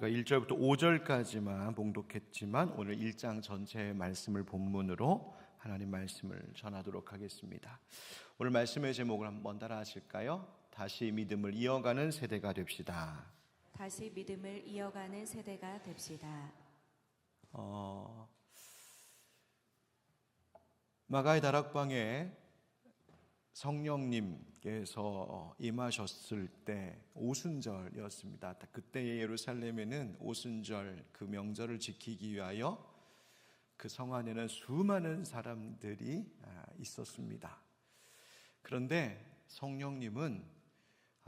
우리가 1절부터 5절까지만 봉독했지만 오늘 1장 전체의 말씀을 본문으로 하나님 말씀을 전하도록 하겠습니다. 오늘 말씀의 제목을 한번 따라 하실까요? 다시 믿음을 이어가는 세대가 됩시다. 다시 믿음을 이어가는 세대가 됩시다. 마가의 다락방에 성령님께서 임하셨을 때 오순절이었습니다. 그때 예루살렘에는 오순절 그 명절을 지키기 위하여 그 성 안에는 수많은 사람들이 있었습니다. 그런데 성령님은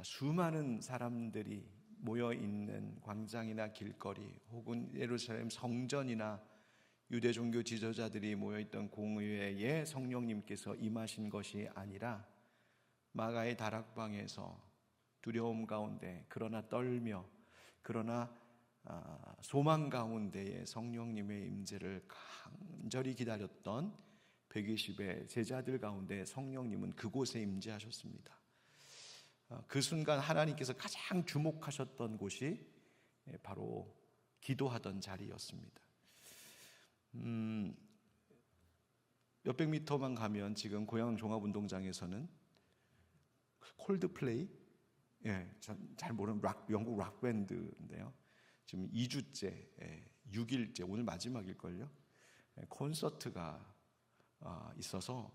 수많은 사람들이 모여 있는 광장이나 길거리 혹은 예루살렘 성전이나 유대 종교 지도자들이 모여있던 공회에 성령님께서 임하신 것이 아니라 마가의 다락방에서 두려움 가운데 그러나 떨며 그러나 소망 가운데에 성령님의 임재를 간절히 기다렸던 120의 제자들 가운데 성령님은 그곳에 임재하셨습니다. 그 순간 하나님께서 가장 주목하셨던 곳이 바로 기도하던 자리였습니다. 몇백 미터만 가면 지금 고양 종합운동장에서는 콜드플레이, 잘 모르는 영국 락 밴드인데요. 지금 2주째, 6일째, 오늘 마지막일걸요. 콘서트가 있어서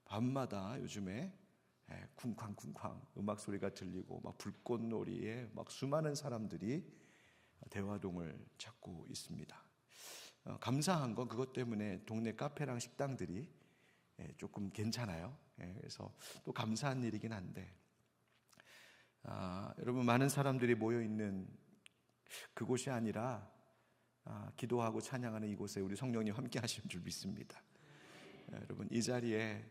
밤마다 요즘에 쿵쾅쿵쾅 음악 소리가 들리고 막 불꽃놀이에 막 수많은 사람들이 대화동을 찾고 있습니다. 감사한 건 그것 때문에 동네 카페랑 식당들이 조금 괜찮아요. 그래서 또 감사한 일이긴 한데 여러분 많은 사람들이 모여있는 그곳이 아니라 기도하고 찬양하는 이곳에 우리 성령님 함께 하시는 줄 믿습니다. 여러분 이 자리에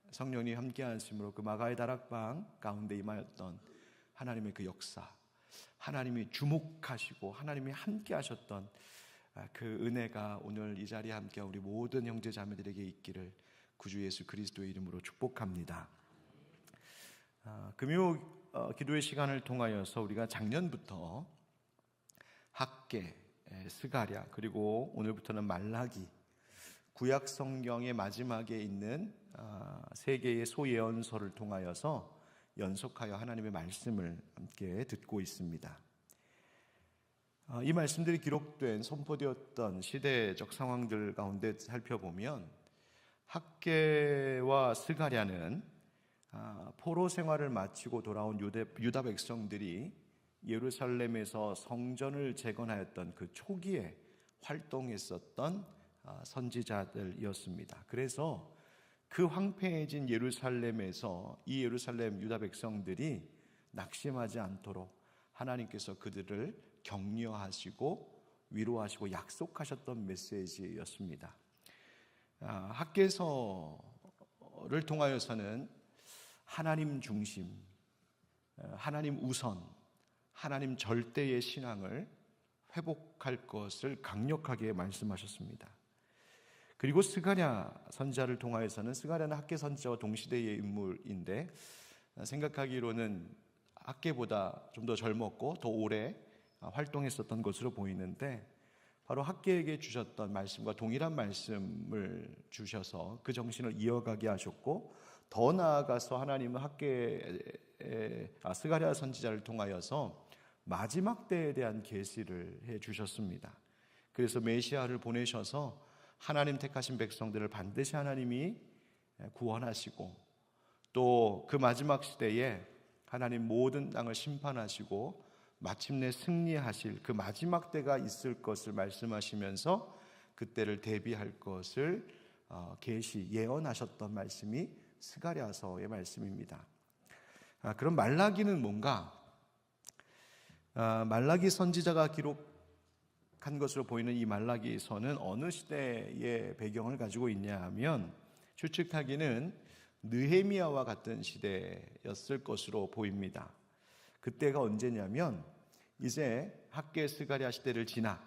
성령님 함께 하심으로 그 마가의 다락방 가운데 임하였던 하나님의 그 역사, 하나님이 주목하시고 하나님이 함께 하셨던 그 은혜가 오늘 이 자리에 함께 우리 모든 형제 자매들에게 있기를 구주 예수 그리스도의 이름으로 축복합니다. 금요 기도의 시간을 통하여서 우리가 작년부터 학개, 스가랴 그리고 오늘부터는 말라기 구약 성경의 마지막에 있는 세 개의 소예언서를 통하여서 연속하여 하나님의 말씀을 함께 듣고 있습니다. 이 말씀들이 기록된 선포되었던 시대적 상황들 가운데 살펴보면 학개와 스가랴는 포로 생활을 마치고 돌아온 유다 백성들이 예루살렘에서 성전을 재건하였던 그 초기에 활동했었던 선지자들이었습니다. 그래서 그 황폐해진 예루살렘에서 이 예루살렘 유다 백성들이 낙심하지 않도록 하나님께서 그들을 격려하시고 위로하시고 약속하셨던 메시지였습니다. 학개서를 통하여서는 하나님 중심, 하나님 우선, 하나님 절대의 신앙을 회복할 것을 강력하게 말씀하셨습니다. 그리고 스가랴 선지자를 통하여서는 스가랴는 학개 선지자와 동시대의 인물인데 생각하기로는 학개보다 좀 더 젊었고 더 오래 활동했었던 것으로 보이는데 바로 학개에게 주셨던 말씀과 동일한 말씀을 주셔서 그 정신을 이어가게 하셨고 더 나아가서 하나님은 스가랴 선지자를 통하여서 마지막 때에 대한 계시를 해 주셨습니다. 그래서 메시아를 보내셔서 하나님 택하신 백성들을 반드시 하나님이 구원하시고 또 그 마지막 시대에 하나님 모든 땅을 심판하시고 마침내 승리하실 그 마지막 때가 있을 것을 말씀하시면서 그때를 대비할 것을 예언하셨던 말씀이 스가랴서의 말씀입니다. 그럼 말라기는 뭔가? 말라기 선지자가 기록한 것으로 보이는 이 말라기서는 어느 시대의 배경을 가지고 있냐 하면 추측하기는 느헤미야와 같은 시대였을 것으로 보입니다. 그때가 언제냐면 이제 학개 스가랴 시대를 지나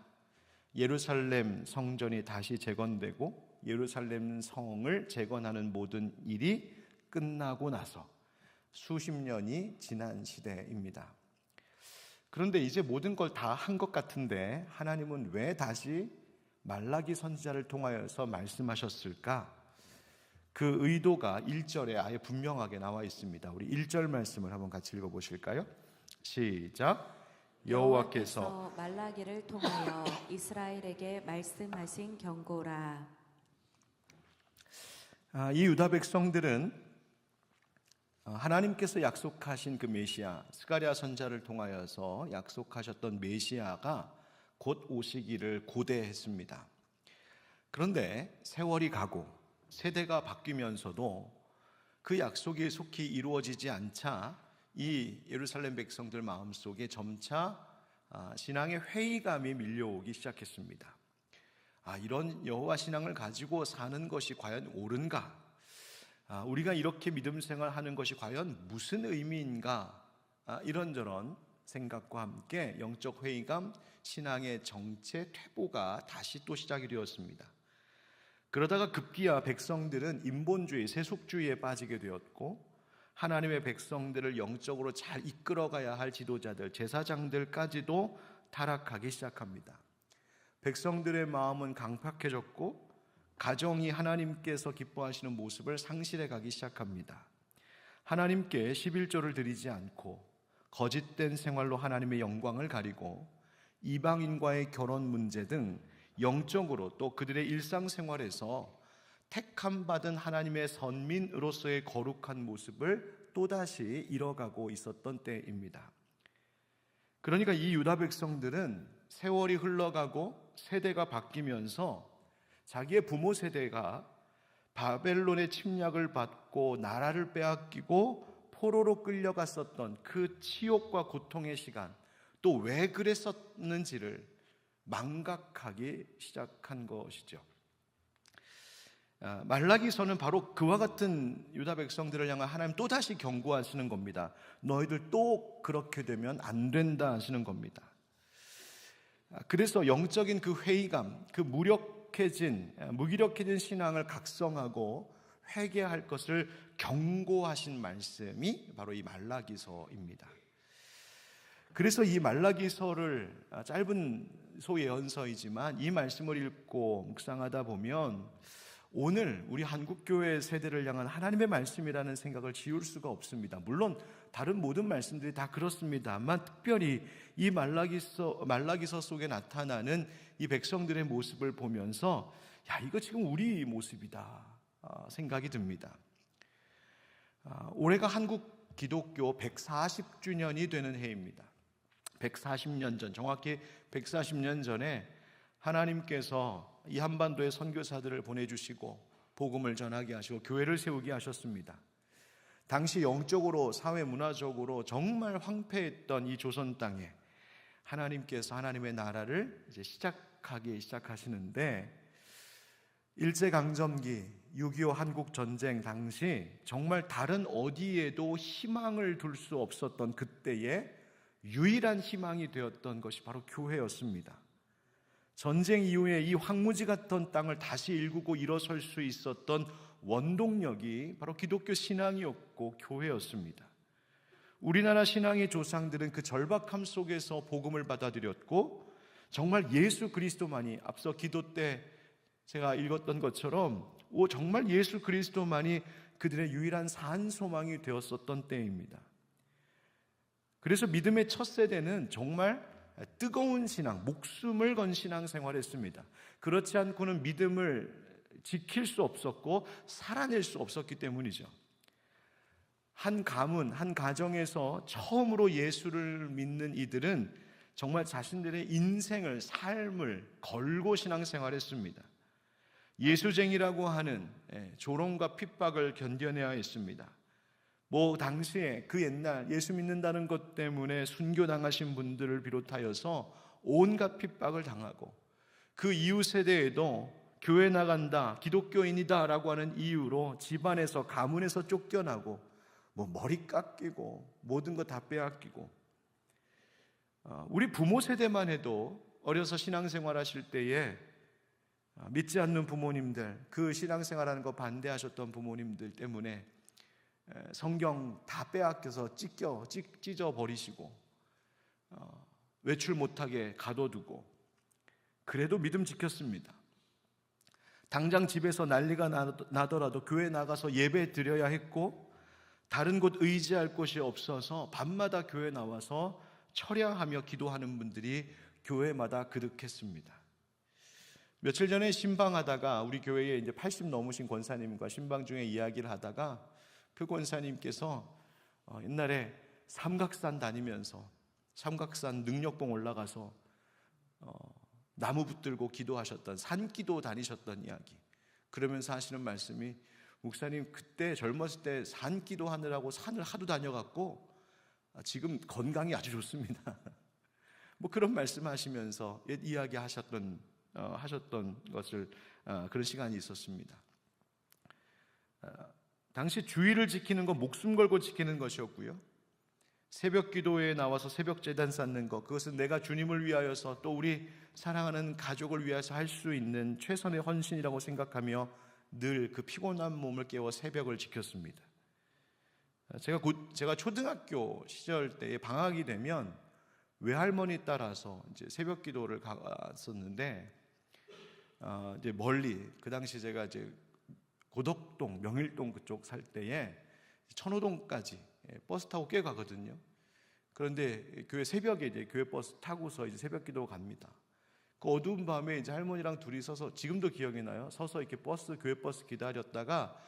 예루살렘 성전이 다시 재건되고 예루살렘 성을 재건하는 모든 일이 끝나고 나서 수십 년이 지난 시대입니다. 그런데 이제 모든 걸 다 한 것 같은데 하나님은 왜 다시 말라기 선지자를 통하여서 말씀하셨을까? 그 의도가 1절에 아예 분명하게 나와 있습니다. 우리 1절 말씀을 한번 같이 읽어보실까요? 시작. 여호와께서 말라기를 통하여 이스라엘에게 말씀하신 경고라. 이 유다 백성들은 하나님께서 약속하신 그 메시아, 스가랴 선지자를 통하여서 약속하셨던 메시아가 곧 오시기를 고대했습니다. 그런데 세월이 가고 세대가 바뀌면서도 그 약속이 속히 이루어지지 않자 이 예루살렘 백성들 마음속에 점차 신앙의 회의감이 밀려오기 시작했습니다. 이런 여호와 신앙을 가지고 사는 것이 과연 옳은가? 우리가 이렇게 믿음 생활하는 것이 과연 무슨 의미인가? 이런저런 생각과 함께 영적 회의감, 신앙의 정체, 퇴보가 다시 또 시작이 되었습니다. 그러다가 급기야 백성들은 인본주의, 세속주의에 빠지게 되었고 하나님의 백성들을 영적으로 잘 이끌어가야 할 지도자들, 제사장들까지도 타락하기 시작합니다. 백성들의 마음은 강팍해졌고 가정이 하나님께서 기뻐하시는 모습을 상실해 가기 시작합니다. 하나님께 11조를 드리지 않고 거짓된 생활로 하나님의 영광을 가리고 이방인과의 결혼 문제 등 영적으로 또 그들의 일상생활에서 택함받은 하나님의 선민으로서의 거룩한 모습을 또다시 잃어가고 있었던 때입니다. 그러니까 이 유다 백성들은 세월이 흘러가고 세대가 바뀌면서 자기의 부모 세대가 바벨론의 침략을 받고 나라를 빼앗기고 포로로 끌려갔었던 그 치욕과 고통의 시간, 또 왜 그랬었는지를 망각하기 시작한 것이죠. 말라기서는 바로 그와 같은 유다 백성들을 향한 하나님 또다시 경고하시는 겁니다. 너희들 또 그렇게 되면 안 된다 하시는 겁니다. 그래서 영적인 그 회의감, 그 무기력해진 신앙을 각성하고 회개할 것을 경고하신 말씀이 바로 이 말라기서입니다. 그래서 이 말라기서를 짧은 소예언서이지만 이 말씀을 읽고 묵상하다 보면 오늘 우리 한국교회 세대를 향한 하나님의 말씀이라는 생각을 지울 수가 없습니다. 물론 다른 모든 말씀들이 다 그렇습니다만 특별히 이 말라기서 속에 나타나는 이 백성들의 모습을 보면서 이거 지금 우리 모습이다 생각이 듭니다. 올해가 한국 기독교 140주년이 되는 해입니다. 140년 전, 정확히 140년 전에 하나님께서 이 한반도에 선교사들을 보내주시고 복음을 전하게 하시고 교회를 세우게 하셨습니다. 당시 영적으로 사회 문화적으로 정말 황폐했던 이 조선 땅에 하나님께서 하나님의 나라를 이제 시작하시는데 일제강점기 6.25 한국전쟁 당시 정말 다른 어디에도 희망을 둘 수 없었던 그때에 유일한 희망이 되었던 것이 바로 교회였습니다. 전쟁 이후에 이 황무지 같던 땅을 다시 일구고 일어설 수 있었던 원동력이 바로 기독교 신앙이었고 교회였습니다. 우리나라 신앙의 조상들은 그 절박함 속에서 복음을 받아들였고 정말 예수 그리스도만이 앞서 기도 때 제가 읽었던 것처럼 정말 예수 그리스도만이 그들의 유일한 산소망이 되었었던 때입니다. 그래서 믿음의 첫 세대는 정말 뜨거운 신앙, 목숨을 건 신앙생활을 했습니다. 그렇지 않고는 믿음을 지킬 수 없었고 살아낼 수 없었기 때문이죠. 한 가문, 한 가정에서 처음으로 예수를 믿는 이들은 정말 자신들의 인생을, 삶을 걸고 신앙생활을 했습니다. 예수쟁이라고 하는 조롱과 핍박을 견뎌내야 했습니다. 당시에 그 옛날 예수 믿는다는 것 때문에 순교당하신 분들을 비롯하여서 온갖 핍박을 당하고 그 이후 세대에도 교회 나간다, 기독교인이다 라고 하는 이유로 집안에서 가문에서 쫓겨나고 머리 깎이고 모든 거 다 빼앗기고 우리 부모 세대만 해도 어려서 신앙생활 하실 때에 믿지 않는 부모님들, 그 신앙생활하는 거 반대하셨던 부모님들 때문에 성경 다 빼앗겨서 찢어버리시고 외출 못하게 가둬두고 그래도 믿음 지켰습니다. 당장 집에서 난리가 나더라도 교회 나가서 예배 드려야 했고 다른 곳 의지할 곳이 없어서 밤마다 교회 나와서 철야하며 기도하는 분들이 교회마다 그득했습니다. 며칠 전에 신방하다가 우리 교회에 이제 80 넘으신 권사님과 신방 중에 이야기를 하다가 그 권사님께서 옛날에 삼각산 다니면서 삼각산 능력봉 올라가서 나무 붙들고 기도하셨던 산기도 다니셨던 이야기, 그러면서 하시는 말씀이, 목사님 그때 젊었을 때 산기도 하느라고 산을 하도 다녀갖고 지금 건강이 아주 좋습니다. 뭐 그런 말씀하시면서 옛 이야기 하셨던 것을 그런 시간이 있었습니다. 당시 주의를 지키는 건 목숨 걸고 지키는 것이었고요. 새벽 기도회에 나와서 새벽 제단 쌓는 것, 그것은 내가 주님을 위하여서 또 우리 사랑하는 가족을 위해서 할 수 있는 최선의 헌신이라고 생각하며 늘 그 피곤한 몸을 깨워 새벽을 지켰습니다. 제가 초등학교 시절 때에 방학이 되면 외할머니 따라서 이제 새벽 기도를 갔었는데, 이제 멀리, 그 당시 제가 이제 고덕동, 명일동 그쪽 살 때에 천호동까지 버스 타고 꽤 가거든요. 그런데 교회 새벽에 이제 교회 버스 타고서 이제 새벽 기도 갑니다. 그 어두운 밤에 이제 할머니랑 둘이 서서, 지금도 기억이 나요. 서서 이렇게 교회 버스 기다렸다가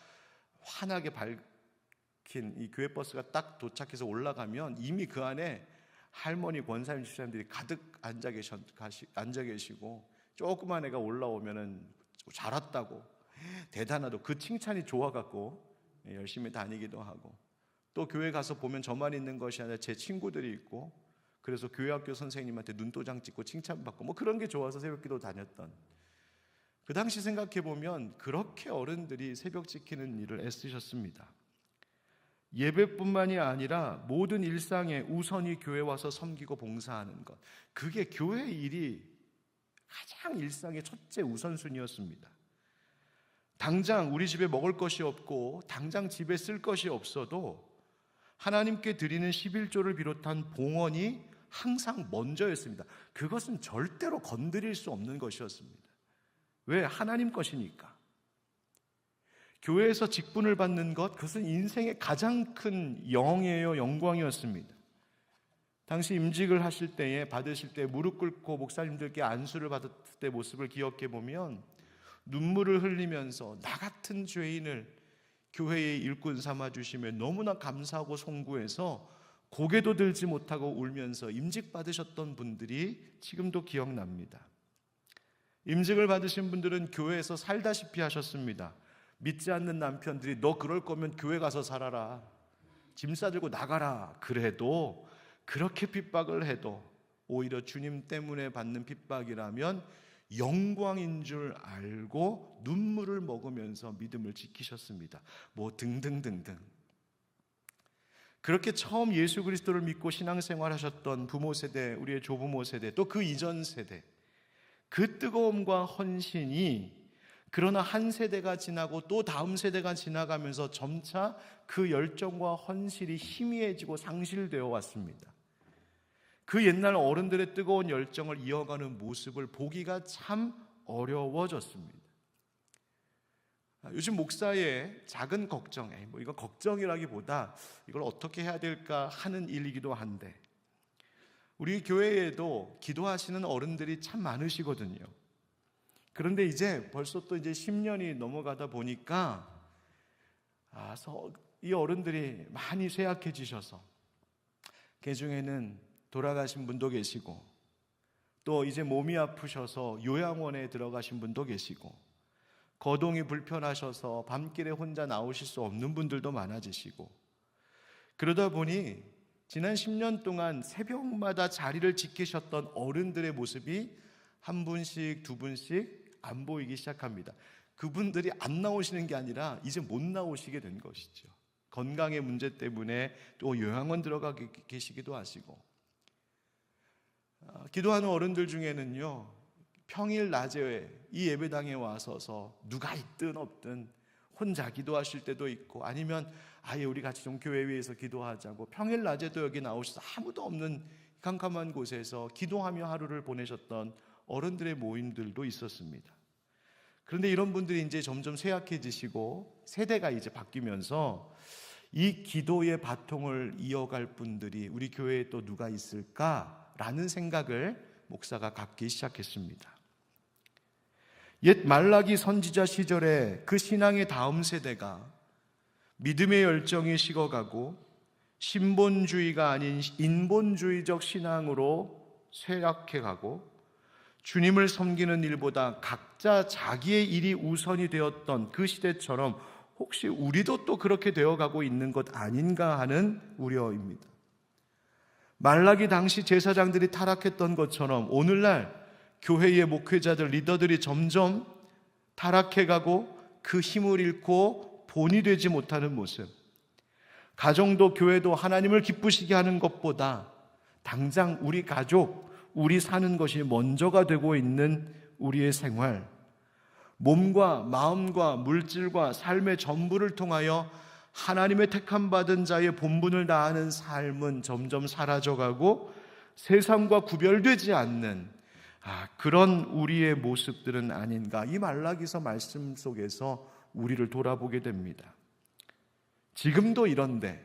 환하게 밝힌 이 교회 버스가 딱 도착해서 올라가면 이미 그 안에 할머니, 권사님, 집사님들이 가득 앉아 계시고, 조그만 애가 올라오면은 잘 왔다고, 대단하다고 그 칭찬이 좋아갖고 열심히 다니기도 하고, 또 교회 가서 보면 저만 있는 것이 아니라 제 친구들이 있고, 그래서 교회학교 선생님한테 눈도장 찍고 칭찬받고 뭐 그런 게 좋아서 새벽기도 다녔던, 그 당시 생각해보면 그렇게 어른들이 새벽 지키는 일을 애쓰셨습니다. 예배뿐만이 아니라 모든 일상에 우선이 교회 와서 섬기고 봉사하는 것, 그게 교회 일이 가장 일상의 첫째 우선순위였습니다. 당장 우리 집에 먹을 것이 없고 당장 집에 쓸 것이 없어도 하나님께 드리는 11조를 비롯한 봉헌이 항상 먼저였습니다. 그것은 절대로 건드릴 수 없는 것이었습니다. 왜? 하나님 것이니까. 교회에서 직분을 받는 것, 그것은 인생의 가장 큰 영예요, 영광이었습니다. 당시 임직을 하실 때에, 받으실 때 무릎 꿇고 목사님들께 안수를 받을 때 모습을 기억해 보면 눈물을 흘리면서 나 같은 죄인을 교회의 일꾼 삼아주시며 너무나 감사하고 송구해서 고개도 들지 못하고 울면서 임직 받으셨던 분들이 지금도 기억납니다. 임직을 받으신 분들은 교회에서 살다시피 하셨습니다. 믿지 않는 남편들이 너 그럴 거면 교회 가서 살아라, 짐 싸들고 나가라, 그래도 그렇게 핍박을 해도 오히려 주님 때문에 받는 핍박이라면 영광인 줄 알고 눈물을 먹으면서 믿음을 지키셨습니다. 뭐 등등등등. 그렇게 처음 예수 그리스도를 믿고 신앙생활 하셨던 부모 세대, 우리의 조부모 세대, 또 그 이전 세대, 그 뜨거움과 헌신이 그러나 한 세대가 지나고 또 다음 세대가 지나가면서 점차 그 열정과 헌신이 희미해지고 상실되어 왔습니다. 그 옛날 어른들의 뜨거운 열정을 이어가는 모습을 보기가 참 어려워졌습니다. 요즘 목사의 작은 걱정, 뭐 이건 걱정이라기보다 이걸 어떻게 해야 될까 하는 일이기도 한데, 우리 교회에도 기도하시는 어른들이 참 많으시거든요. 그런데 이제 벌써 또 이제 10년이 넘어가다 보니까 이 어른들이 많이 쇠약해지셔서 그 중에는 돌아가신 분도 계시고, 또 이제 몸이 아프셔서 요양원에 들어가신 분도 계시고, 거동이 불편하셔서 밤길에 혼자 나오실 수 없는 분들도 많아지시고, 그러다 보니 지난 10년 동안 새벽마다 자리를 지키셨던 어른들의 모습이 한 분씩 두 분씩 안 보이기 시작합니다. 그분들이 안 나오시는 게 아니라 이제 못 나오시게 된 것이죠. 건강의 문제 때문에 또 요양원 들어가 계시기도 하시고, 기도하는 어른들 중에는요, 평일 낮에 이 예배당에 와서서 누가 있든 없든 혼자 기도하실 때도 있고, 아니면 아예 우리 같이 좀 교회 위에서 기도하자고 평일 낮에도 여기 나오셔서 아무도 없는 캄캄한 곳에서 기도하며 하루를 보내셨던 어른들의 모임들도 있었습니다. 그런데 이런 분들이 이제 점점 쇠약해지시고 세대가 이제 바뀌면서 이 기도의 바통을 이어갈 분들이 우리 교회에 또 누가 있을까라는 생각을 목사가 갖기 시작했습니다. 옛 말라기 선지자 시절에 그 신앙의 다음 세대가 믿음의 열정이 식어가고 신본주의가 아닌 인본주의적 신앙으로 쇠약해가고 주님을 섬기는 일보다 각자 자기의 일이 우선이 되었던 그 시대처럼 혹시 우리도 또 그렇게 되어가고 있는 것 아닌가 하는 우려입니다. 말라기 당시 제사장들이 타락했던 것처럼 오늘날 교회의 목회자들, 리더들이 점점 타락해가고 그 힘을 잃고 본이 되지 못하는 모습, 가정도 교회도 하나님을 기쁘시게 하는 것보다 당장 우리 가족, 우리 사는 것이 먼저가 되고 있는 우리의 생활, 몸과 마음과 물질과 삶의 전부를 통하여 하나님의 택함받은 자의 본분을 다하는 삶은 점점 사라져가고 세상과 구별되지 않는 그런 우리의 모습들은 아닌가, 이 말라기서 말씀 속에서 우리를 돌아보게 됩니다. 지금도 이런데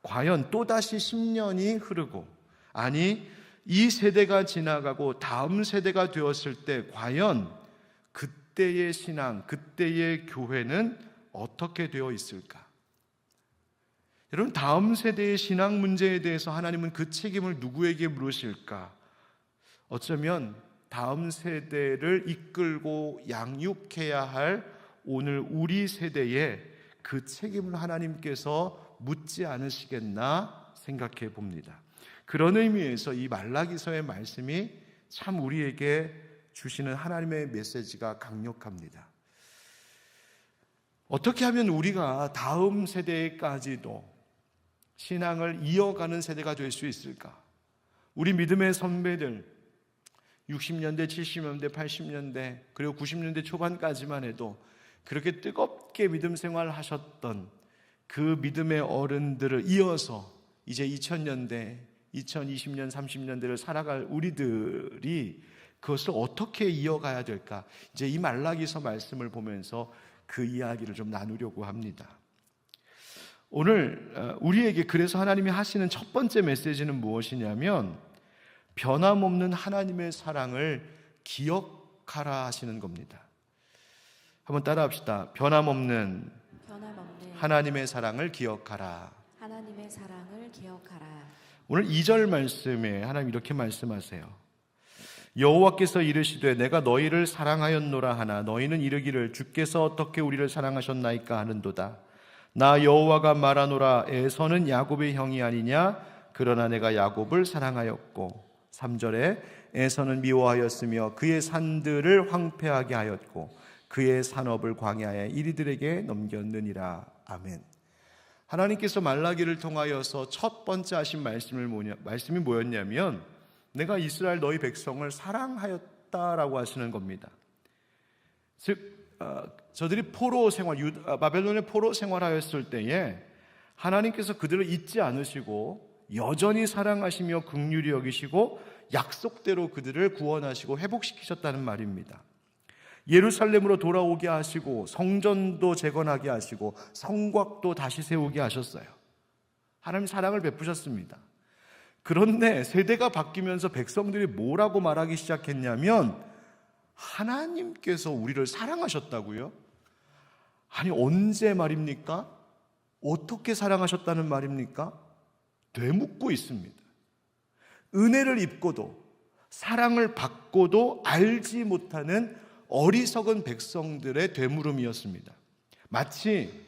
과연 또다시 10년이 흐르고, 아니 이 세대가 지나가고 다음 세대가 되었을 때 과연 그때의 신앙, 그때의 교회는 어떻게 되어 있을까? 여러분, 다음 세대의 신앙 문제에 대해서 하나님은 그 책임을 누구에게 물으실까? 어쩌면 다음 세대를 이끌고 양육해야 할 오늘 우리 세대에 그 책임을 하나님께서 묻지 않으시겠나 생각해 봅니다. 그런 의미에서 이 말라기서의 말씀이 참 우리에게 주시는 하나님의 메시지가 강력합니다. 어떻게 하면 우리가 다음 세대까지도 신앙을 이어가는 세대가 될 수 있을까? 우리 믿음의 선배들 60년대, 70년대, 80년대 그리고 90년대 초반까지만 해도 그렇게 뜨겁게 믿음 생활을 하셨던 그 믿음의 어른들을 이어서 이제 2000년대, 2020년, 30년대를 살아갈 우리들이 그것을 어떻게 이어가야 될까? 이제 이 말라기서 말씀을 보면서 그 이야기를 좀 나누려고 합니다. 오늘 우리에게 그래서 하나님이 하시는 첫 번째 메시지는 무엇이냐면 변함없는 하나님의 사랑을 기억하라 하시는 겁니다. 한번 따라합시다. 변함없는 하나님의 사랑을 기억하라. 하나님의 사랑을 기억하라. 오늘 2절 말씀에 하나님 이렇게 말씀하세요. 여호와께서 이르시되 내가 너희를 사랑하였노라 하나 너희는 이르기를 주께서 어떻게 우리를 사랑하셨나이까 하는도다. 나 여호와가 말하노라 에서는 야곱의 형이 아니냐 그러나 내가 야곱을 사랑하였고 3절에 에서는 미워하였으며 그의 산들을 황폐하게 하였고 그의 산업을 광야에 이리들에게 넘겼느니라. 아멘. 하나님께서 말라기를 통하여서 첫 번째 하신 말씀이 뭐였냐면 내가 이스라엘 너희 백성을 사랑하였다라고 하시는 겁니다. 즉 저들이 포로 생활, 바벨론의 포로 생활하였을 때에 하나님께서 그들을 잊지 않으시고 여전히 사랑하시며 긍휼히 여기시고 약속대로 그들을 구원하시고 회복시키셨다는 말입니다. 예루살렘으로 돌아오게 하시고 성전도 재건하게 하시고 성곽도 다시 세우게 하셨어요. 하나님 사랑을 베푸셨습니다. 그런데 세대가 바뀌면서 백성들이 뭐라고 말하기 시작했냐면 하나님께서 우리를 사랑하셨다고요? 아니 언제 말입니까? 어떻게 사랑하셨다는 말입니까? 되묻고 있습니다. 은혜를 입고도 사랑을 받고도 알지 못하는 어리석은 백성들의 되물음이었습니다. 마치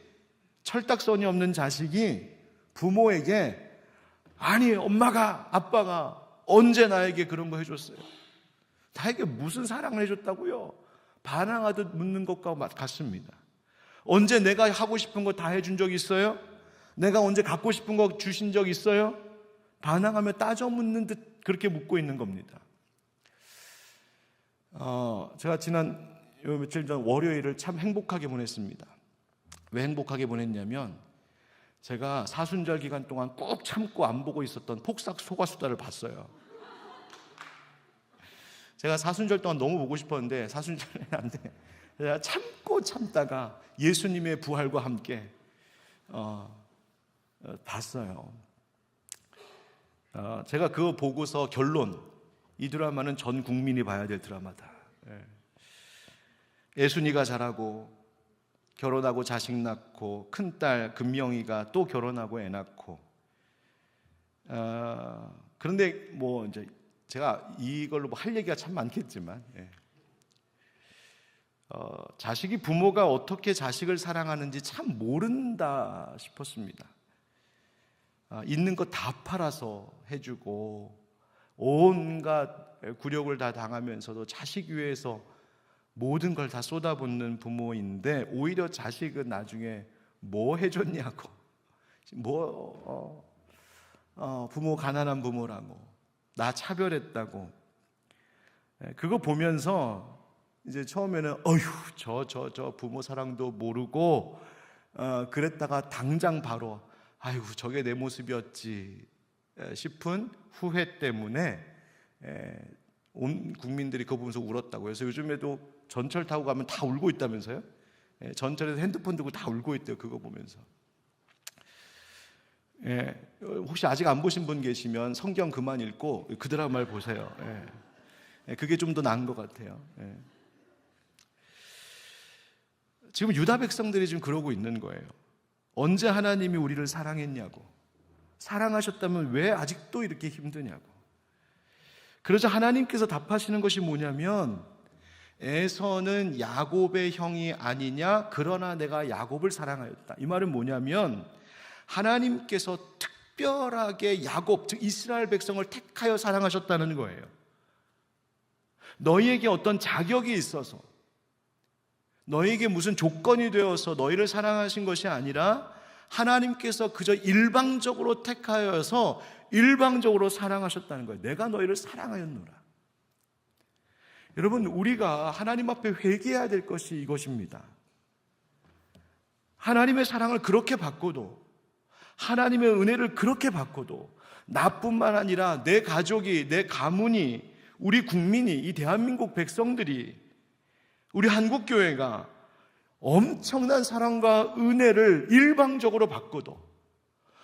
철딱서니 없는 자식이 부모에게 아니 엄마가 아빠가 언제 나에게 그런 거 해줬어요? 나에게 무슨 사랑을 해줬다고요? 반항하듯 묻는 것과 같습니다. 언제 내가 하고 싶은 거 다 해준 적 있어요? 내가 언제 갖고 싶은 거 주신 적 있어요? 반항하며 따져 묻는 듯 그렇게 묻고 있는 겁니다. 제가 지난 며칠 전 월요일을 참 행복하게 보냈습니다. 왜 행복하게 보냈냐면 제가 사순절 기간 동안 꾹 참고 안 보고 있었던 폭삭 소가수다를 봤어요. 제가 사순절 동안 너무 보고 싶었는데 사순절에 안 돼. 제가 참고 참다가 예수님의 부활과 함께 봤어요. 제가 그거 보고서 결론, 이 드라마는 전 국민이 봐야 될 드라마다. 예순이가 자라고 결혼하고 자식 낳고 큰딸 금명이가 또 결혼하고 애 낳고, 그런데 뭐 이제 제가 이걸로 뭐 할 얘기가 참 많겠지만, 자식이 부모가 어떻게 자식을 사랑하는지 참 모른다 싶었습니다. 있는 거 다 팔아서 해주고 온갖 굴욕을 다 당하면서도 자식 위해서 모든 걸 다 쏟아붓는 부모인데, 오히려 자식은 나중에 뭐 해줬냐고, 부모 가난한 부모라고, 나 차별했다고. 그거 보면서 이제 처음에는 저 부모 사랑도 모르고 그랬다가 당장 바로 아이고 저게 내 모습이었지 싶은 후회 때문에 온 국민들이 그거 보면서 울었다고 해서 요즘에도 전철 타고 가면 다 울고 있다면서요? 전철에서 핸드폰 들고 다 울고 있대요, 그거 보면서. 혹시 아직 안 보신 분 계시면 성경 그만 읽고 그 드라마를 보세요. 그게 좀 더 나은 것 같아요. 지금 유다 백성들이 지금 그러고 있는 거예요. 언제 하나님이 우리를 사랑했냐고, 사랑하셨다면 왜 아직도 이렇게 힘드냐고. 그러자 하나님께서 답하시는 것이 뭐냐면, 에서는 야곱의 형이 아니냐, 그러나 내가 야곱을 사랑하였다. 이 말은 뭐냐면, 하나님께서 특별하게 야곱, 즉 이스라엘 백성을 택하여 사랑하셨다는 거예요. 너희에게 어떤 자격이 있어서, 너희에게 무슨 조건이 되어서 너희를 사랑하신 것이 아니라 하나님께서 그저 일방적으로 택하여서 일방적으로 사랑하셨다는 거예요. 내가 너희를 사랑하였노라. 여러분, 우리가 하나님 앞에 회개해야 될 것이 이것입니다. 하나님의 사랑을 그렇게 받고도, 하나님의 은혜를 그렇게 받고도 나뿐만 아니라 내 가족이, 내 가문이, 우리 국민이, 이 대한민국 백성들이, 우리 한국교회가 엄청난 사랑과 은혜를 일방적으로 받고도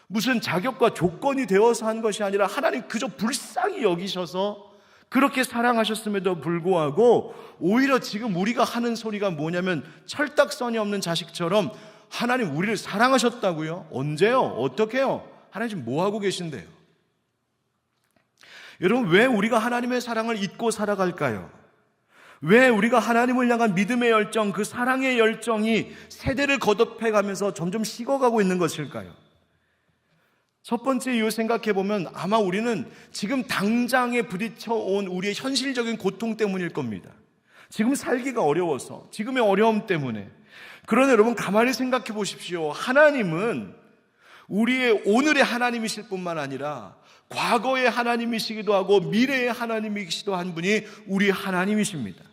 무슨 자격과 조건이 되어서 한 것이 아니라 하나님 그저 불쌍히 여기셔서 그렇게 사랑하셨음에도 불구하고 오히려 지금 우리가 하는 소리가 뭐냐면 철딱선이 없는 자식처럼 하나님 우리를 사랑하셨다고요? 언제요? 어떻게요? 하나님 지금 뭐 하고 계신데요? 여러분, 왜 우리가 하나님의 사랑을 잊고 살아갈까요? 왜 우리가 하나님을 향한 믿음의 열정, 그 사랑의 열정이 세대를 거듭해가면서 점점 식어가고 있는 것일까요? 첫 번째 이유 생각해보면 아마 우리는 지금 당장에 부딪혀온 우리의 현실적인 고통 때문일 겁니다. 지금 살기가 어려워서, 지금의 어려움 때문에. 그러나 여러분, 가만히 생각해 보십시오. 하나님은 우리의 오늘의 하나님이실 뿐만 아니라 과거의 하나님이시기도 하고 미래의 하나님이시기도 한 분이 우리 하나님이십니다.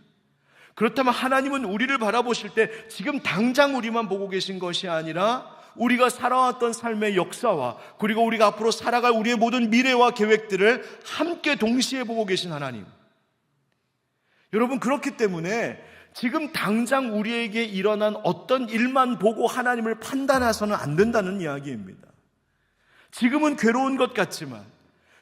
그렇다면 하나님은 우리를 바라보실 때 지금 당장 우리만 보고 계신 것이 아니라 우리가 살아왔던 삶의 역사와 그리고 우리가 앞으로 살아갈 우리의 모든 미래와 계획들을 함께 동시에 보고 계신 하나님. 여러분, 그렇기 때문에 지금 당장 우리에게 일어난 어떤 일만 보고 하나님을 판단해서는 안 된다는 이야기입니다. 지금은 괴로운 것 같지만,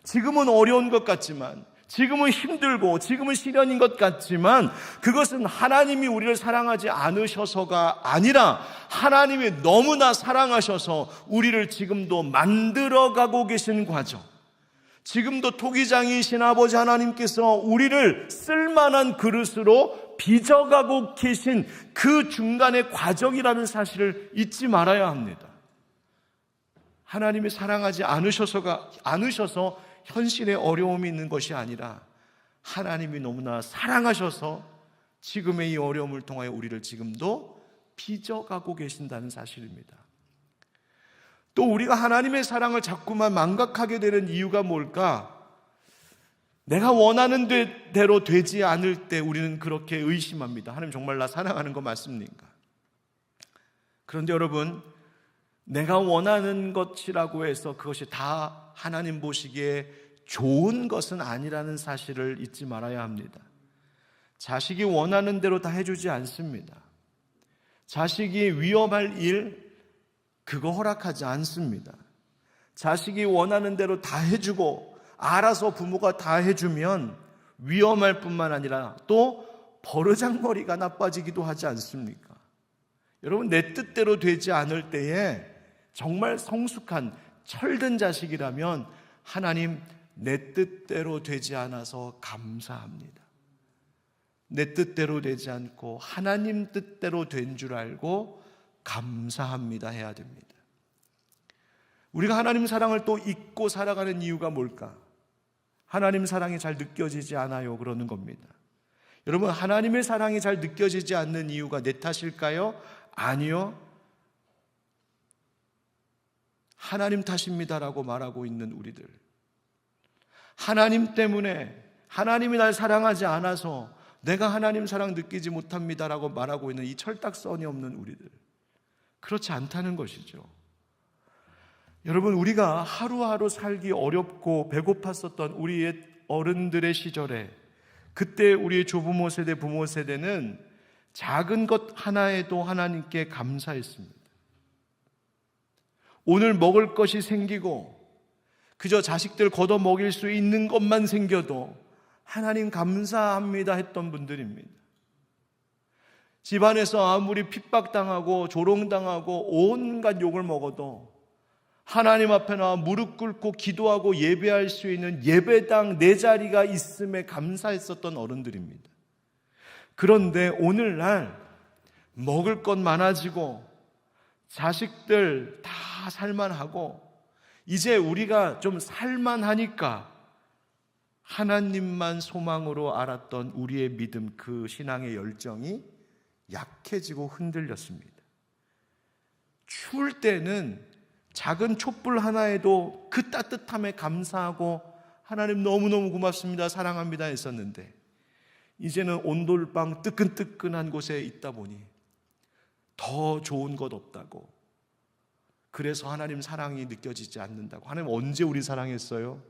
지금은 어려운 것 같지만, 지금은 힘들고 지금은 시련인 것 같지만 그것은 하나님이 우리를 사랑하지 않으셔서가 아니라 하나님이 너무나 사랑하셔서 우리를 지금도 만들어가고 계신 과정, 지금도 토기장이신 아버지 하나님께서 우리를 쓸만한 그릇으로 빚어가고 계신 그 중간의 과정이라는 사실을 잊지 말아야 합니다. 하나님이 사랑하지 않으셔서 현실에 어려움이 있는 것이 아니라 하나님이 너무나 사랑하셔서 지금의 이 어려움을 통하여 우리를 지금도 빚어가고 계신다는 사실입니다. 또 우리가 하나님의 사랑을 자꾸만 망각하게 되는 이유가 뭘까? 내가 원하는 대로 되지 않을 때 우리는 그렇게 의심합니다. 하나님 정말 나 사랑하는 거 맞습니까? 그런데 여러분, 내가 원하는 것이라고 해서 그것이 다 하나님 보시기에 좋은 것은 아니라는 사실을 잊지 말아야 합니다. 자식이 원하는 대로 다 해주지 않습니다. 자식이 위험할 일, 그거 허락하지 않습니다. 자식이 원하는 대로 다 해주고 알아서 부모가 다 해주면 위험할 뿐만 아니라 또 버르장머리가 나빠지기도 하지 않습니까? 여러분, 내 뜻대로 되지 않을 때에 정말 성숙한 철든 자식이라면 하나님, 내 뜻대로 되지 않아서 감사합니다. 내 뜻대로 되지 않고 하나님 뜻대로 된 줄 알고 감사합니다 해야 됩니다. 우리가 하나님 사랑을 또 잊고 살아가는 이유가 뭘까? 하나님 사랑이 잘 느껴지지 않아요, 그러는 겁니다. 여러분, 하나님의 사랑이 잘 느껴지지 않는 이유가 내 탓일까요? 아니요. 하나님 탓입니다라고 말하고 있는 우리들, 하나님 때문에, 하나님이 날 사랑하지 않아서 내가 하나님 사랑 느끼지 못합니다라고 말하고 있는 이 철딱선이 없는 우리들, 그렇지 않다는 것이죠. 여러분, 우리가 하루하루 살기 어렵고 배고팠었던 우리의 어른들의 시절에, 그때 우리의 조부모 세대, 부모 세대는 작은 것 하나에도 하나님께 감사했습니다. 오늘 먹을 것이 생기고 그저 자식들 걷어 먹일 수 있는 것만 생겨도 하나님 감사합니다 했던 분들입니다. 집안에서 아무리 핍박당하고 조롱당하고 온갖 욕을 먹어도 하나님 앞에 나와 무릎 꿇고 기도하고 예배할 수 있는 예배당 내 자리가 있음에 감사했었던 어른들입니다. 그런데 오늘날 먹을 것 많아지고 자식들 다 살만하고 이제 우리가 좀 살만하니까 하나님만 소망으로 알았던 우리의 믿음, 그 신앙의 열정이 약해지고 흔들렸습니다. 추울 때는 작은 촛불 하나에도 그 따뜻함에 감사하고 하나님 너무너무 고맙습니다, 사랑합니다 했었는데 이제는 온돌방 뜨끈뜨끈한 곳에 있다 보니 더 좋은 것 없다고, 그래서 하나님 사랑이 느껴지지 않는다고. 하나님 언제 우리 사랑했어요?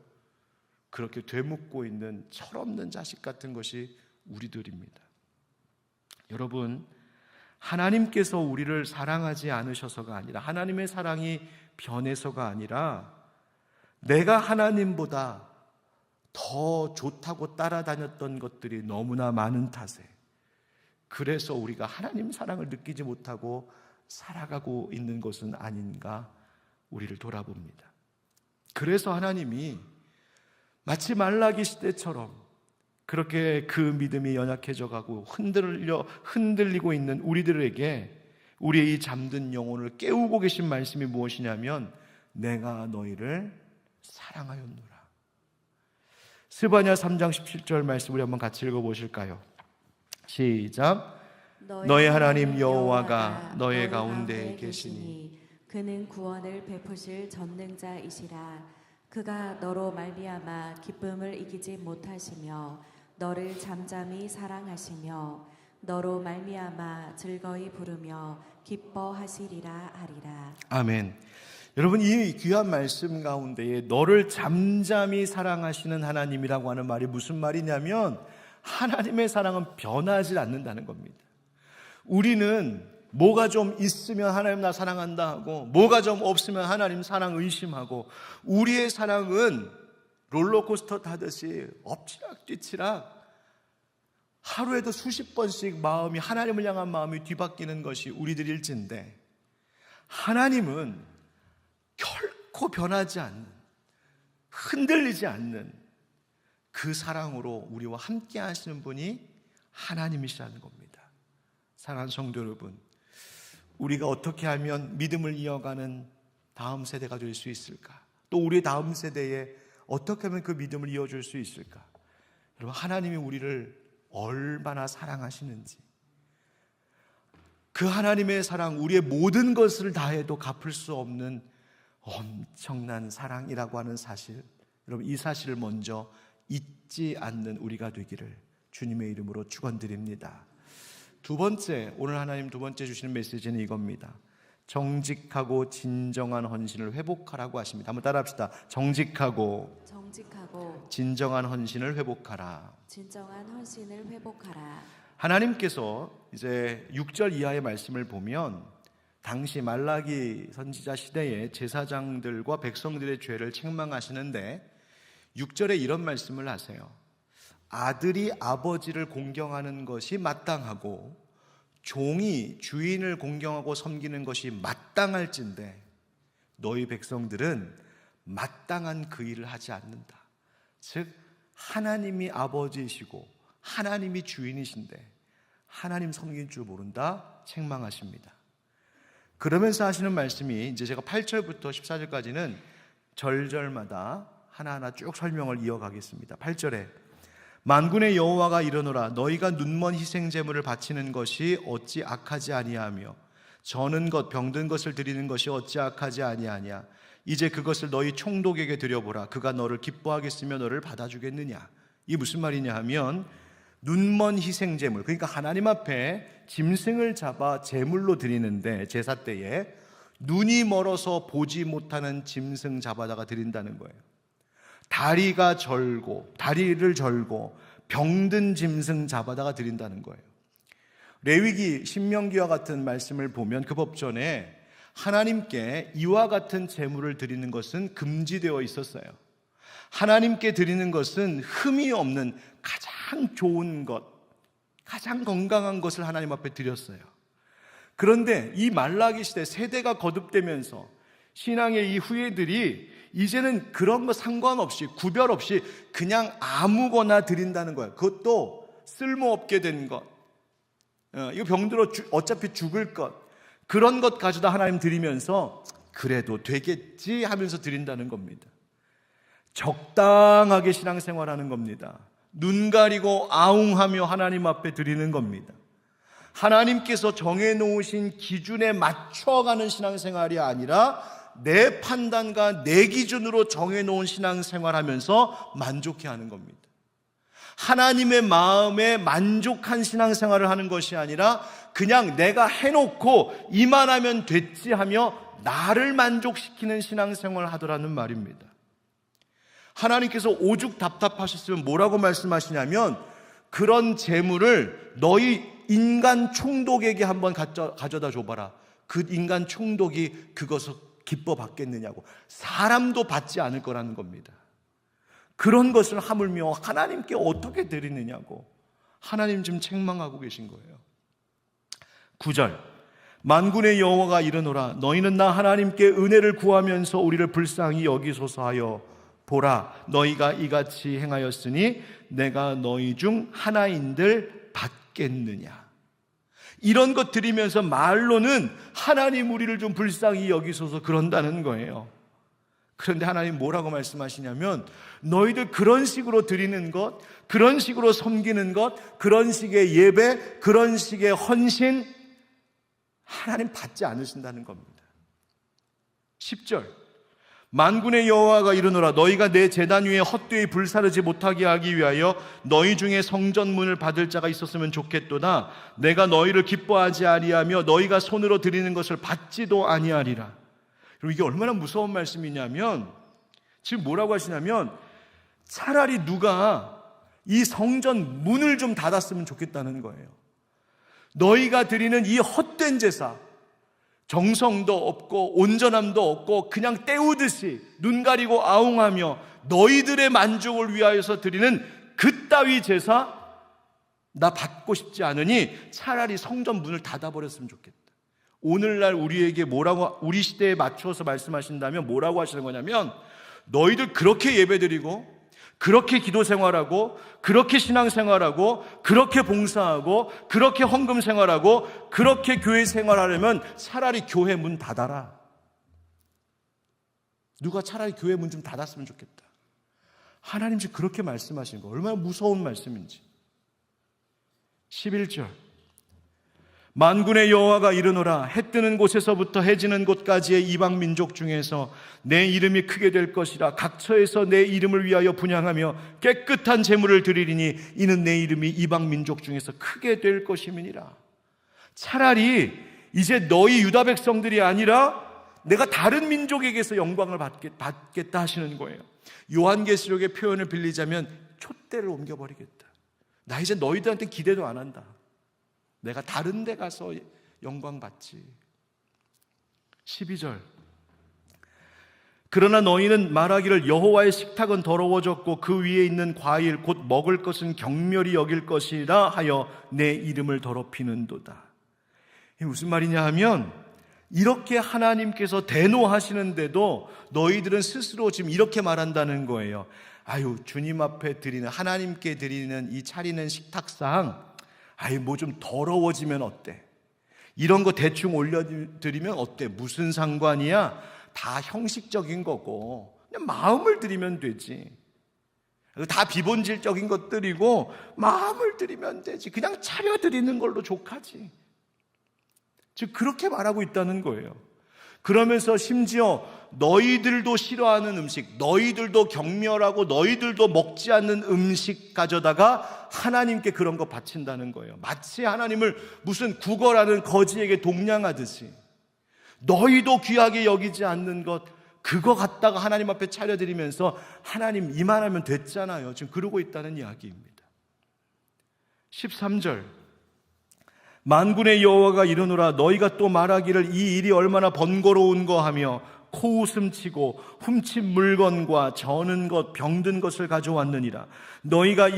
그렇게 되묻고 있는 철없는 자식 같은 것이 우리들입니다. 여러분, 하나님께서 우리를 사랑하지 않으셔서가 아니라, 하나님의 사랑이 변해서가 아니라 내가 하나님보다 더 좋다고 따라다녔던 것들이 너무나 많은 탓에, 그래서 우리가 하나님 사랑을 느끼지 못하고 살아가고 있는 것은 아닌가 우리를 돌아봅니다. 그래서 하나님이 마치 말라기 시대처럼 그렇게 그 믿음이 연약해져 가고 흔들리고 있는 우리들에게 우리의 이 잠든 영혼을 깨우고 계신 말씀이 무엇이냐면 내가 너희를 사랑하였노라. 스바냐 3장 17절 말씀 우리 한번 같이 읽어보실까요? 시작. 너희 하나님 여호와가 너희 가운데 계시니 그는 구원을 베푸실 전능자이시라. 그가 너로 말미암아 기쁨을 이기지 못하시며 너를 잠잠히 사랑하시며 너로 말미암아 즐거이 부르며 기뻐하시리라 하리라. 아멘. 여러분, 이 귀한 말씀 가운데에 너를 잠잠히 사랑하시는 하나님이라고 하는 말이 무슨 말이냐면 하나님의 사랑은 변하지 않는다는 겁니다. 우리는 뭐가 좀 있으면 하나님 나 사랑한다 하고 뭐가 좀 없으면 하나님 사랑 의심하고, 우리의 사랑은 롤러코스터 타듯이 엎치락뒤치락 하루에도 수십 번씩 마음이, 하나님을 향한 마음이 뒤바뀌는 것이 우리들일진데, 하나님은 결코 변하지 않는, 흔들리지 않는 그 사랑으로 우리와 함께 하시는 분이 하나님이시라는 겁니다. 사랑하는 성도 여러분, 우리가 어떻게 하면 믿음을 이어가는 다음 세대가 될 수 있을까? 또 우리 다음 세대에 어떻게 하면 그 믿음을 이어줄 수 있을까? 여러분, 하나님이 우리를 얼마나 사랑하시는지, 그 하나님의 사랑, 우리의 모든 것을 다해도 갚을 수 없는 엄청난 사랑이라고 하는 사실, 여러분, 이 사실을 먼저 잊지 않는 우리가 되기를 주님의 이름으로 축원드립니다. 두 번째, 오늘 하나님 두 번째 주시는 메시지는 이겁니다. 정직하고 진정한 헌신을 회복하라고 하십니다. 한번 따라합시다. 정직하고 진정한 헌신을 회복하라. 진정한 헌신을 회복하라. 하나님께서 이제 6절 이하의 말씀을 보면 당시 말라기 선지자 시대의 제사장들과 백성들의 죄를 책망하시는데 6절에 이런 말씀을 하세요. 아들이 아버지를 공경하는 것이 마땅하고 종이 주인을 공경하고 섬기는 것이 마땅할진대 너희 백성들은 마땅한 그 일을 하지 않는다. 즉 하나님이 아버지이시고 하나님이 주인이신데 하나님 섬길 줄 모른다 책망하십니다. 그러면서 하시는 말씀이 이제 제가 8절부터 14절까지는 절절마다 하나하나 쭉 설명을 이어가겠습니다. 8절에 만군의 여호와가 이르노라 너희가 눈먼 희생 제물을 바치는 것이 어찌 악하지 아니하며 저는 것 병든 것을 드리는 것이 어찌 악하지 아니하냐. 이제 그것을 너희 총독에게 드려보라. 그가 너를 기뻐하겠으며 너를 받아주겠느냐. 이게 무슨 말이냐 하면 눈먼 희생 제물, 그러니까 하나님 앞에 짐승을 잡아 제물로 드리는데 제사 때에 눈이 멀어서 보지 못하는 짐승 잡아다가 드린다는 거예요. 다리를 절고 병든 짐승 잡아다가 드린다는 거예요. 레위기 신명기와 같은 말씀을 보면 그 법전에 하나님께 이와 같은 제물을 드리는 것은 금지되어 있었어요. 하나님께 드리는 것은 흠이 없는 가장 좋은 것, 가장 건강한 것을 하나님 앞에 드렸어요. 그런데 이 말라기 시대 세대가 거듭되면서 신앙의 이 후예들이 이제는 그런 거 상관없이 구별 없이 그냥 아무거나 드린다는 거예요. 그것도 쓸모없게 된 것, 이거 병들어 어차피 죽을 것, 그런 것 가져다 하나님 드리면서 그래도 되겠지 하면서 드린다는 겁니다. 적당하게 신앙생활하는 겁니다. 눈 가리고 아웅하며 하나님 앞에 드리는 겁니다. 하나님께서 정해놓으신 기준에 맞춰가는 신앙생활이 아니라 내 판단과 내 기준으로 정해놓은 신앙생활하면서 만족해하는 겁니다. 하나님의 마음에 만족한 신앙생활을 하는 것이 아니라 그냥 내가 해놓고 이만하면 됐지 하며 나를 만족시키는 신앙생활을 하더라는 말입니다. 하나님께서 오죽 답답하셨으면 뭐라고 말씀하시냐면 그런 재물을 너희 인간 총독에게 한번 가져다 줘봐라. 그 인간 총독이 그것을 기뻐 받겠느냐고. 사람도 받지 않을 거라는 겁니다. 그런 것을 하물며 하나님께 어떻게 드리느냐고 하나님 지금 책망하고 계신 거예요. 9절 만군의 여호와가 이르노라 너희는 나 하나님께 은혜를 구하면서 우리를 불쌍히 여기소서 하여 보라 너희가 이같이 행하였으니 내가 너희 중 하나인들 받겠느냐. 이런 것 드리면서 말로는 하나님 우리를 좀 불쌍히 여기소서 그런다는 거예요. 그런데 하나님 뭐라고 말씀하시냐면 너희들 그런 식으로 드리는 것, 그런 식으로 섬기는 것, 그런 식의 예배, 그런 식의 헌신 하나님 받지 않으신다는 겁니다. 10절 만군의 여호와가 이르노라 너희가 내 제단 위에 헛되이 불사르지 못하게 하기 위하여 너희 중에 성전문을 받을 자가 있었으면 좋겠도다. 내가 너희를 기뻐하지 아니하며 너희가 손으로 드리는 것을 받지도 아니하리라. 그리고 이게 얼마나 무서운 말씀이냐면 지금 뭐라고 하시냐면 차라리 누가 이 성전 문을 좀 닫았으면 좋겠다는 거예요. 너희가 드리는 이 헛된 제사, 정성도 없고 온전함도 없고 그냥 때우듯이 눈 가리고 아웅하며 너희들의 만족을 위하여서 드리는 그따위 제사 나 받고 싶지 않으니 차라리 성전 문을 닫아버렸으면 좋겠다. 오늘날 우리에게 뭐라고 우리 시대에 맞춰서 말씀하신다면 뭐라고 하시는 거냐면 너희들 그렇게 예배드리고 그렇게 기도 생활하고 그렇게 신앙 생활하고 그렇게 봉사하고 그렇게 헌금 생활하고 그렇게 교회 생활하려면 차라리 교회 문 닫아라. 누가 차라리 교회 문 좀 닫았으면 좋겠다. 하나님 지금 그렇게 말씀하시는 거 얼마나 무서운 말씀인지. 11절 만군의 여호와가 이르노라 해 뜨는 곳에서부터 해 지는 곳까지의 이방 민족 중에서 내 이름이 크게 될 것이라 각처에서 내 이름을 위하여 분향하며 깨끗한 제물을 드리리니 이는 내 이름이 이방 민족 중에서 크게 될 것임이니라. 차라리 이제 너희 유다 백성들이 아니라 내가 다른 민족에게서 영광을 받겠다 하시는 거예요. 요한계시록의 표현을 빌리자면 촛대를 옮겨버리겠다. 나 이제 너희들한테 기대도 안 한다. 내가 다른 데 가서 영광 받지. 12절. 그러나 너희는 말하기를 여호와의 식탁은 더러워졌고 그 위에 있는 과일 곧 먹을 것은 경멸히 여길 것이라 하여 내 이름을 더럽히는도다. 이게 무슨 말이냐 하면 이렇게 하나님께서 대노하시는데도 너희들은 스스로 지금 이렇게 말한다는 거예요. 아유, 주님 앞에 드리는, 하나님께 드리는 이 차리는 식탁상 아유, 뭐 좀 더러워지면 어때? 이런 거 대충 올려드리면 어때? 무슨 상관이야? 다 형식적인 거고 그냥 마음을 드리면 되지. 다 비본질적인 것들이고 마음을 드리면 되지. 그냥 차려드리는 걸로 족하지. 즉 그렇게 말하고 있다는 거예요. 그러면서 심지어 너희들도 싫어하는 음식, 너희들도 경멸하고 너희들도 먹지 않는 음식 가져다가 하나님께 그런 거 바친다는 거예요. 마치 하나님을 무슨 구걸하는 거지에게 동냥하듯이 너희도 귀하게 여기지 않는 것, 그거 갖다가 하나님 앞에 차려드리면서 하나님 이만하면 됐잖아요. 지금 그러고 있다는 이야기입니다. 13절. 만군의 여호와가 이르노라 너희가 또 말하기를 이 일이 얼마나 번거로운거 하며 코웃음 치고 훔친 물건과 저는 것 병든 것을 가져왔느니라. 너희가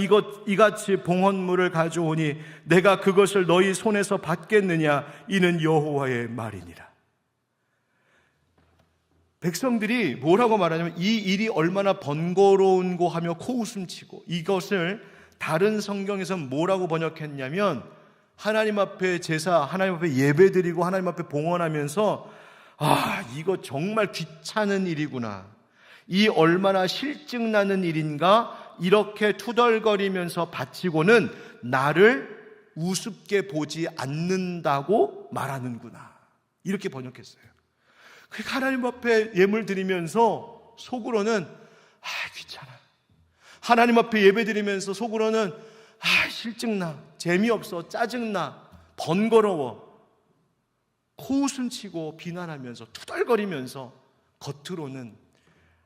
이같이 봉헌물을 가져오니 내가 그것을 너희 손에서 받겠느냐. 이는 여호와의 말이니라. 백성들이 뭐라고 말하냐면 이 일이 얼마나 번거로운고 하며 코웃음 치고, 이것을 다른 성경에서는 뭐라고 번역했냐면 하나님 앞에 제사, 하나님 앞에 예배드리고 하나님 앞에 봉헌하면서 이거 정말 귀찮은 일이구나, 이 얼마나 실증나는 일인가, 이렇게 투덜거리면서 바치고는 나를 우습게 보지 않는다고 말하는구나, 이렇게 번역했어요. 그러니까 하나님 앞에 예물 드리면서 속으로는 귀찮아, 하나님 앞에 예배 드리면서 속으로는 실증나, 재미없어, 짜증나, 번거로워, 코웃음 치고 비난하면서 투덜거리면서 겉으로는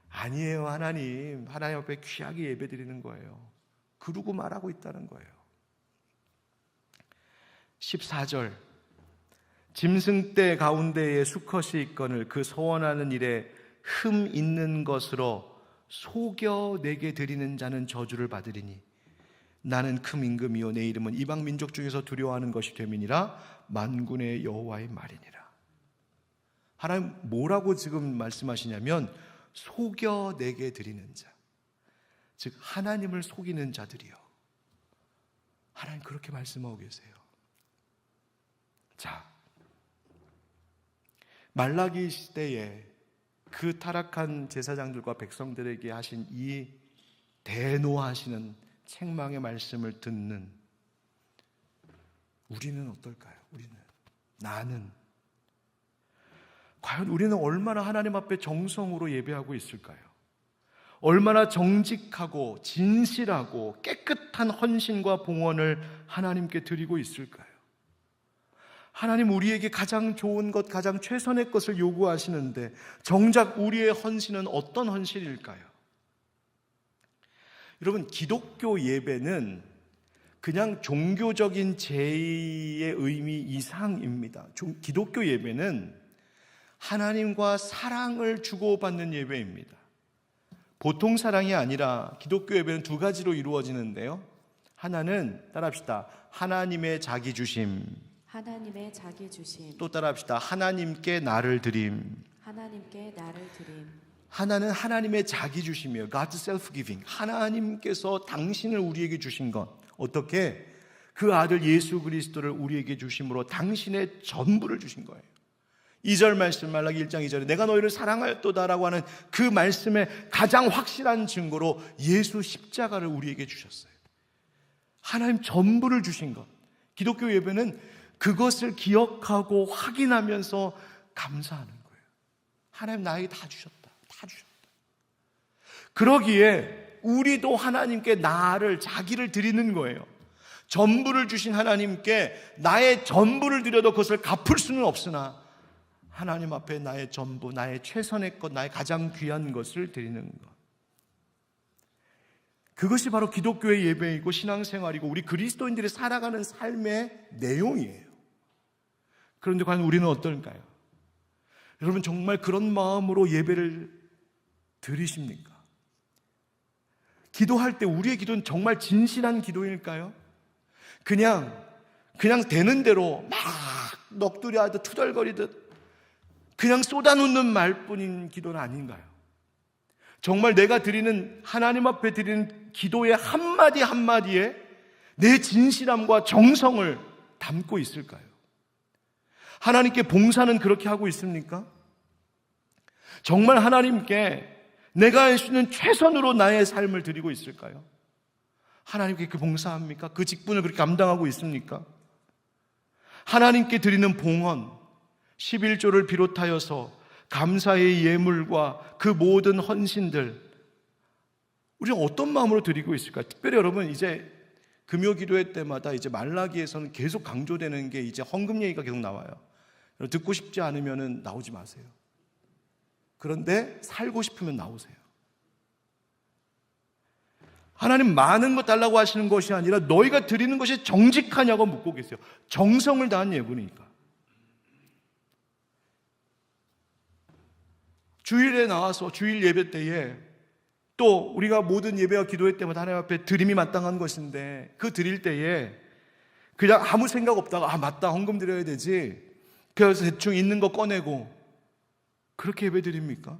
아니에요, 하나님 앞에 귀하게 예배 드리는 거예요. 그러고 말하고 있다는 거예요. 14절. 짐승떼 가운데에 수컷이 있거늘 그 소원하는 일에 흠 있는 것으로 속여 내게 드리는 자는 저주를 받으리니 나는 큰 임금이요 내 이름은 이방 민족 중에서 두려워하는 것이 됨이니라. 만군의 여호와의 말이니라. 하나님 뭐라고 지금 말씀하시냐면 속여 내게 드리는 자, 즉 하나님을 속이는 자들이요, 하나님 그렇게 말씀하고 계세요. 자, 말라기 시대에 그 타락한 제사장들과 백성들에게 하신 이 대노하시는 책망의 말씀을 듣는 우리는 어떨까요? 나는 과연 우리는 얼마나 하나님 앞에 정성으로 예배하고 있을까요? 얼마나 정직하고 진실하고 깨끗한 헌신과 봉헌을 하나님께 드리고 있을까요? 하나님 우리에게 가장 좋은 것, 가장 최선의 것을 요구하시는데 정작 우리의 헌신은 어떤 헌신일까요? 여러분, 기독교 예배는 그냥 종교적인 제의의 의미 이상입니다. 기독교 예배는 하나님과 사랑을 주고받는 예배입니다. 보통 사랑이 아니라 기독교 예배는 두 가지로 이루어지는데요. 하나는 따라합시다. 하나님의 자기 주심. 하나님의 자기 주심. 또 따라합시다. 하나님께 나를 드림. 하나님께 나를 드림. 하나는 하나님의 자기 주심이에요. God's self-giving. 하나님께서 당신을 우리에게 주신 것. 어떻게? 그 아들 예수 그리스도를 우리에게 주심으로 당신의 전부를 주신 거예요. 2절 말씀, 말라기 1장 2절에 내가 너희를 사랑하였도다라고 하는 그 말씀의 가장 확실한 증거로 예수 십자가를 우리에게 주셨어요. 하나님 전부를 주신 것. 기독교 예배는 그것을 기억하고 확인하면서 감사하는 거예요. 하나님 나에게 다 주셨다. 그러기에 우리도 하나님께 자기를 드리는 거예요. 전부를 주신 하나님께 나의 전부를 드려도 그것을 갚을 수는 없으나 하나님 앞에 나의 전부, 나의 최선의 것, 나의 가장 귀한 것을 드리는 것. 그것이 바로 기독교의 예배이고 신앙생활이고 우리 그리스도인들이 살아가는 삶의 내용이에요. 그런데 과연 우리는 어떨까요? 여러분 정말 그런 마음으로 예배를 드리십니까? 기도할 때 우리의 기도는 정말 진실한 기도일까요? 그냥 되는 대로 막 넋두리 하듯 투덜거리듯 그냥 쏟아놓는 말뿐인 기도는 아닌가요? 정말 내가 드리는 하나님 앞에 드리는 기도의 한마디 한마디에 내 진실함과 정성을 담고 있을까요? 하나님께 봉사는 그렇게 하고 있습니까? 정말 하나님께 내가 할 수 있는 최선으로 나의 삶을 드리고 있을까요? 하나님께 그 봉사합니까? 그 직분을 그렇게 감당하고 있습니까? 하나님께 드리는 봉헌 11조를 비롯하여서 감사의 예물과 그 모든 헌신들 우리는 어떤 마음으로 드리고 있을까요? 특별히 여러분 이제 금요 기도회 때마다 이제 말라기에서는 계속 강조되는 게 이제 헌금 얘기가 계속 나와요. 듣고 싶지 않으면 나오지 마세요. 그런데 살고 싶으면 나오세요. 하나님 많은 것 달라고 하시는 것이 아니라 너희가 드리는 것이 정직하냐고 묻고 계세요. 정성을 다한 예물이니까. 주일에 나와서 주일 예배 때에 또 우리가 모든 예배와 기도회 때마다 하나님 앞에 드림이 마땅한 것인데 그 드릴 때에 그냥 아무 생각 없다가 맞다 헌금 드려야 되지 그래서 대충 있는 거 꺼내고 그렇게 예배 드립니까?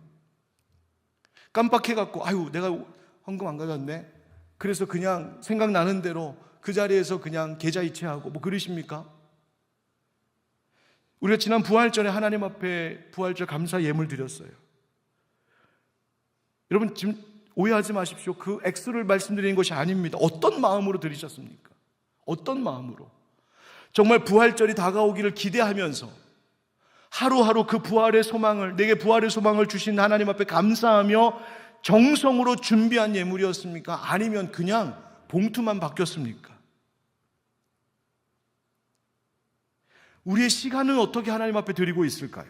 깜빡해갖고 내가 헌금 안 가져왔네 그래서 그냥 생각나는 대로 그 자리에서 그냥 계좌이체하고 뭐 그러십니까? 우리가 지난 부활절에 하나님 앞에 부활절 감사 예물 드렸어요. 여러분 지금 오해하지 마십시오. 그 액수를 말씀드리는 것이 아닙니다. 어떤 마음으로 드리셨습니까? 어떤 마음으로? 정말 부활절이 다가오기를 기대하면서 하루하루 그 부활의 소망을 내게 부활의 소망을 주신 하나님 앞에 감사하며 정성으로 준비한 예물이었습니까? 아니면 그냥 봉투만 바뀌었습니까? 우리의 시간은 어떻게 하나님 앞에 드리고 있을까요?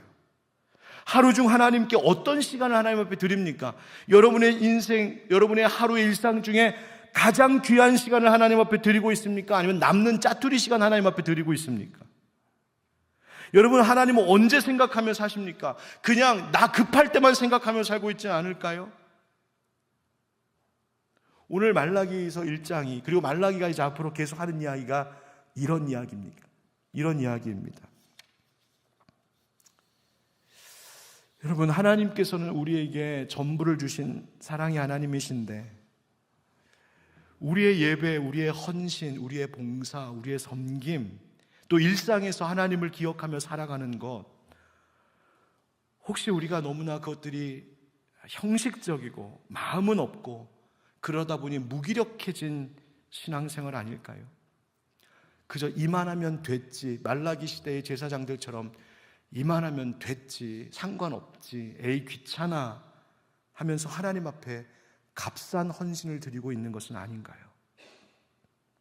하루 중 하나님께 어떤 시간을 하나님 앞에 드립니까? 여러분의 인생, 여러분의 하루의 일상 중에 가장 귀한 시간을 하나님 앞에 드리고 있습니까? 아니면 남는 짜투리 시간 하나님 앞에 드리고 있습니까? 여러분 하나님은 언제 생각하며 사십니까? 그냥 나 급할 때만 생각하며 살고 있지 않을까요? 오늘 말라기서 1장이 그리고 말라기가 이제 앞으로 계속 하는 이야기가 이런 이야기입니다. 이런 이야기입니다. 여러분 하나님께서는 우리에게 전부를 주신 사랑의 하나님이신데 우리의 예배, 우리의 헌신, 우리의 봉사, 우리의 섬김 또 일상에서 하나님을 기억하며 살아가는 것 혹시 우리가 너무나 그것들이 형식적이고 마음은 없고 그러다 보니 무기력해진 신앙생활 아닐까요? 그저 이만하면 됐지 말라기 시대의 제사장들처럼 이만하면 됐지 상관없지 에이 귀찮아 하면서 하나님 앞에 값싼 헌신을 드리고 있는 것은 아닌가요?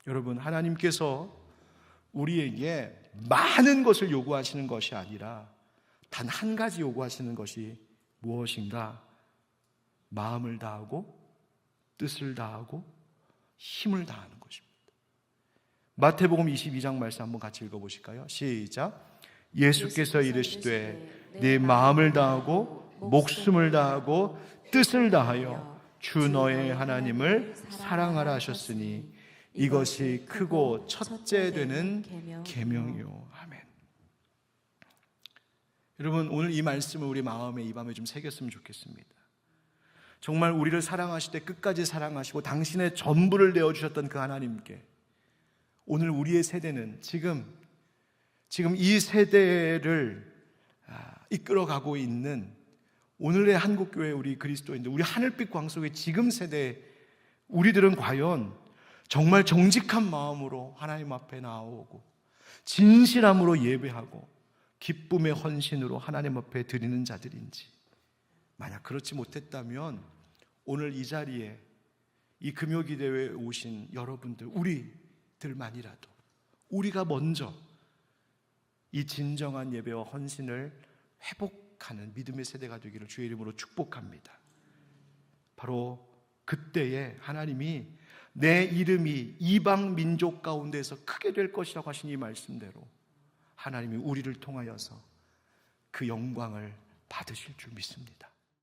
여러분 하나님께서 우리에게 많은 것을 요구하시는 것이 아니라 단 한 가지 요구하시는 것이 무엇인가? 마음을 다하고 뜻을 다하고 힘을 다하는 것입니다. 마태복음 22장 말씀 한번 같이 읽어보실까요? 시작. 예수께서 이르시되 네 마음을 다하고 목숨을 다하고 뜻을 다하여 주 너의 하나님을 사랑하라 하셨으니 이것이 크고 첫째 되는 계명이요. 아멘. 여러분 오늘 이 말씀을 우리 마음에 이 밤에 좀 새겼으면 좋겠습니다. 정말 우리를 사랑하실 때 끝까지 사랑하시고 당신의 전부를 내어주셨던 그 하나님께 오늘 우리의 세대는 지금 이 세대를 이끌어가고 있는 오늘의 한국교회 우리 그리스도인들 우리 하늘빛 광 속의 지금 세대 우리들은 과연 정말 정직한 마음으로 하나님 앞에 나오고 진실함으로 예배하고 기쁨의 헌신으로 하나님 앞에 드리는 자들인지 만약 그렇지 못했다면 오늘 이 자리에 이 금요기도회에 오신 여러분들 우리 때들만이라도 우리가 먼저 이 진정한 예배와 헌신을 회복하는 믿음의 세대가 되기를 주의 이름으로 축복합니다. 바로 그때에 하나님이 내 이름이 이방 민족 가운데서 크게 될 것이라고 하신 이 말씀대로 하나님이 우리를 통하여서 그 영광을 받으실 줄 믿습니다.